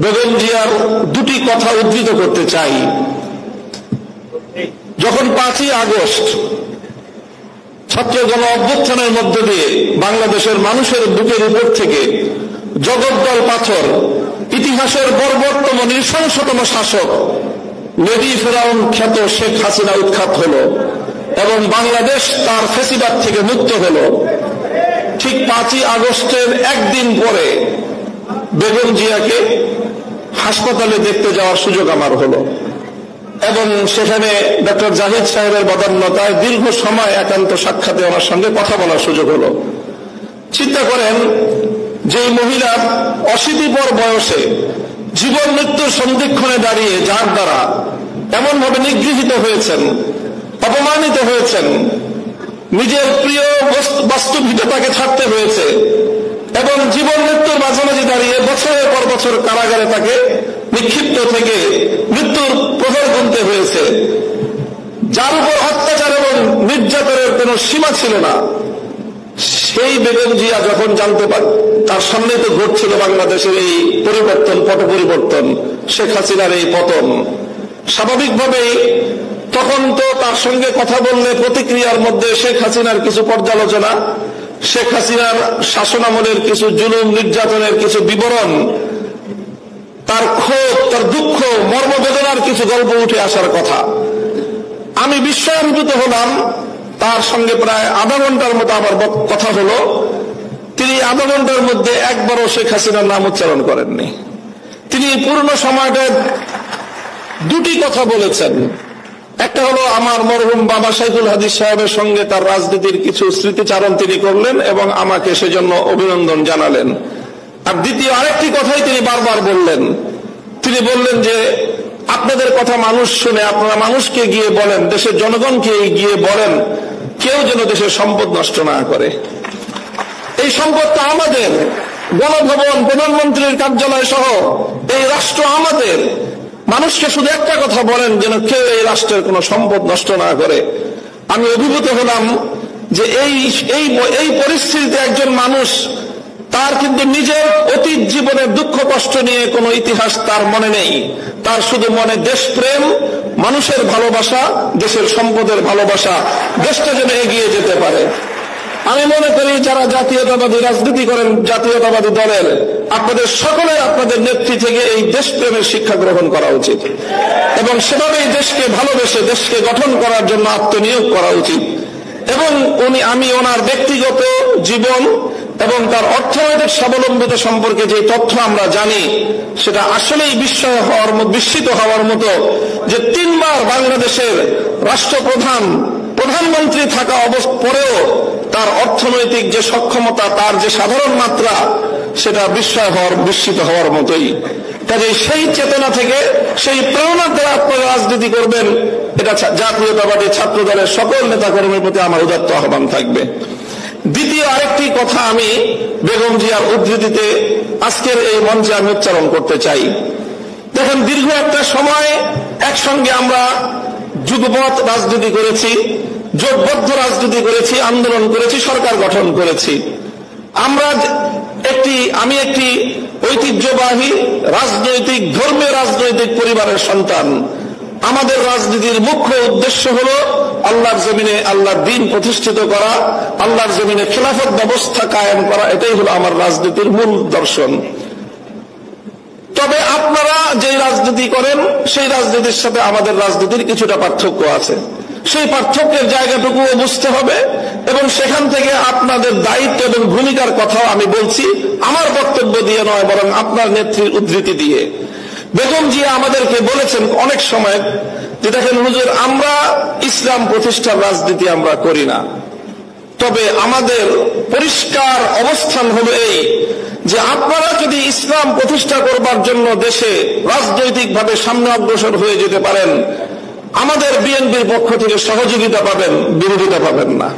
বেগম জিয়ার দুটি কথা উদ্ধৃত করতে চাই। যখন 5ই আগস্ট ছাত্র গণ অভ্যুত্থানের মধ্য দিয়ে বাংলাদেশের মানুষের বুকের উপর থেকে জগদ্দল পাথর, ইতিহাসের বর্বরতম নৃশংসতম শাসক লেডি ফেরাউন খ্যাত শেখ হাসিনা উৎখাত হল এবং বাংলাদেশ তার ফ্যাসিবাদ থেকে মুক্ত হল, ঠিক 5ই আগস্টের একদিন পরে বেগম জিয়াকে হাসপাতালে দেখতে যাওয়ার সুযোগ আমার হলো এবং সেখানে ডক্টর জাহিদ সাহেবের বদান্যতায় দীর্ঘ সময় একান্ত সাক্ষাতে আমার সঙ্গে কথা বলার সুযোগ হলো। চিন্তা করেন, যে মহিলা অশীতিপর বয়সে জীবন মৃত্যুর সন্ধিক্ষণে দাঁড়িয়ে যার দ্বারা এমনভাবে নিগৃহীত হয়েছেন, অপমানিত হয়েছেন, নিজের প্রিয় বাস্তবিকতাকে ছাড়তে হয়েছে এবং জীবন মৃত্যুর মাঝামাঝি দাঁড়িয়ে বছরের পর বছর কারাগারে তাকে নিক্ষিপ্ত থেকে মৃত্যুর প্রহর গুনতে হয়েছে, যার উপর অত্যাচার এবং নির্যাতনের কোন সীমা ছিল না, সেই বেগম জিয়া যখন জানতে পারে তার সামনে তো ঘটছিল বাংলাদেশের এই পরিবর্তন, পট পরিবর্তন, শেখ হাসিনার এই পতন, স্বাভাবিকভাবেই তখন তো তার সঙ্গে কথা বললে প্রতিক্রিয়ার মধ্যে শেখ হাসিনার কিছু পর্যালোচনা, শেখ হাসিনার শাসনামলের কিছু জুলুম নির্যাতনের কিছু বিবরণ, তার ক্ষোভ, তার দুঃখ, মর্মবেদনার কিছু গল্প উঠে আসার কথা। আমি বিস্ময়ান্বিত হলাম। তার সঙ্গে প্রায় আধা ঘন্টার মতো আমার কথা হলো। তিনি আধা ঘন্টার মধ্যে একবারও শেখ হাসিনার নাম উচ্চারণ করেননি। তিনি পূর্ণ সময়টা দুটি কথা বলেছেন। একটা হলো আমার মরহুম বাবা সাইফুল হাদিস সাহেবের সঙ্গে তার রাজনীতির কিছু স্মৃতিচারণ তিনি করলেন এবং আমাকে সেজন্য অভিনন্দন জানালেন। আর দ্বিতীয় আরেকটি কথাই তিনি বারবার বললেন। তিনি বললেন যে আপনাদের কথা মানুষ শুনে, আপনারা মানুষকে গিয়ে বলেন, দেশের জনগণকে গিয়ে বলেন, কেউ যেন দেশের সম্পদ নষ্ট না করে। এই সম্পদটা আমাদের, গণভবন, প্রধানমন্ত্রীর কার্যালয় সহ এই রাষ্ট্র আমাদের। মানুষকে শুধু একটা কথা বলেন, যেন কেউ এই রাষ্ট্রের কোন সম্পদ নষ্ট না করে। আমি অভিভূত হলাম যে এই পরিস্থিতিতে একজন মানুষ, তার কিন্তু নিজের অতীত জীবনের দুঃখ কষ্ট নিয়ে কোনো ইতিহাস তার মনে নেই, তার শুধু মনে দেশপ্রেম, মানুষের ভালোবাসা, দেশের সম্পদের ভালোবাসা, দেশটা যেন এগিয়ে যেতে পারে। আমি মনে করি যারা জাতীয়তাবাদী রাজনীতি করেন, জাতীয়তাবাদী দলের, আপনাদের সকলের আপনাদের নেত্রী থেকে এই দেশপ্রেমের শিক্ষা গ্রহণ করা উচিত এবং সেভাবেই দেশকে ভালোবেসে দেশকে গঠন করার জন্য আত্মনিয়োগ করা উচিত। এবং আমি ওনার ব্যক্তিগত জীবন এবং তার অর্থনৈতিক স্বাবলম্বিতা সম্পর্কে যে তথ্য আমরা জানি, সেটা আসলেই বিস্মিত হওয়ার মতো যে 3 বার বাংলাদেশের রাষ্ট্রপ্রধান, প্রধানমন্ত্রী থাকা পরেও তার অর্থনৈতিক যে সক্ষমতা, তার যে সাধারণ মাত্রা, সেটা বিস্মিত হওয়ার মতোই। কাজে সেই চেতনা থেকে, সেই প্রেরণার দ্বারা আপনারা রাজনীতি করবেন, এটা জাতীয়তাবাদী ছাত্র দলের সকল নেতাকর্মীর প্রতি আমার উদাত্ত আহ্বান থাকবে। দ্বিতীয় আরেকটি কথা আমি বেগম জিয়ার উদ্ধৃতিতে আজকের এই মঞ্চে আমি উচ্চারণ করতে চাই। দেখেন, দীর্ঘ একটা সময় একসঙ্গে আমরা যুগপৎ রাজনীতি করেছি, জোটবদ্ধ রাজনীতি করেছি, আন্দোলন করেছি, সরকার গঠন করেছি। আমি একটি ঐতিহ্যবাহী রাজনৈতিক, ধর্মীয় রাজনৈতিক পরিবারের সন্তান। আমাদের রাজনীতির মুখ্য উদ্দেশ্য হল আল্লাহর জমিনে আল্লাহর দ্বীন প্রতিষ্ঠিত করা, আল্লাহর জমিনে খেলাফত ব্যবস্থা কায়েম করা। এটাই হলো আমার রাজনীতির মূল দর্শন। তবে আপনারা যে রাজনীতি করেন, সেই রাজনীতির সাথে আমাদের রাজনীতির কিছুটা পার্থক্য আছে। সেই পার্থক্যের জায়গাটুকুও বুঝতে হবে এবং সেখান থেকে আপনাদের দায়িত্ব এবং ভূমিকার কথাও আমি বলছি, আমার বক্তব্য দিয়ে নয়, বরং আপনার নেত্রীর উদ্ধৃতি দিয়ে। বেগম জিয়া আমাদেরকে বলেছেন অনেক সময় যে দেখেন হুজুর, আমরা ইসলাম প্রতিষ্ঠার রাজনীতি আমরা করি না, তবে আমাদের পরিষ্কার অবস্থান হলো এই যে আপনারা যদি ইসলাম প্রতিষ্ঠা করবার জন্য দেশে রাজনৈতিকভাবে সামনে অগ্রসর হয়ে যেতে পারেন, আমাদের বিএনপির পক্ষ থেকে সহযোগিতা পাবেন, বিরোধিতা পাবেন না।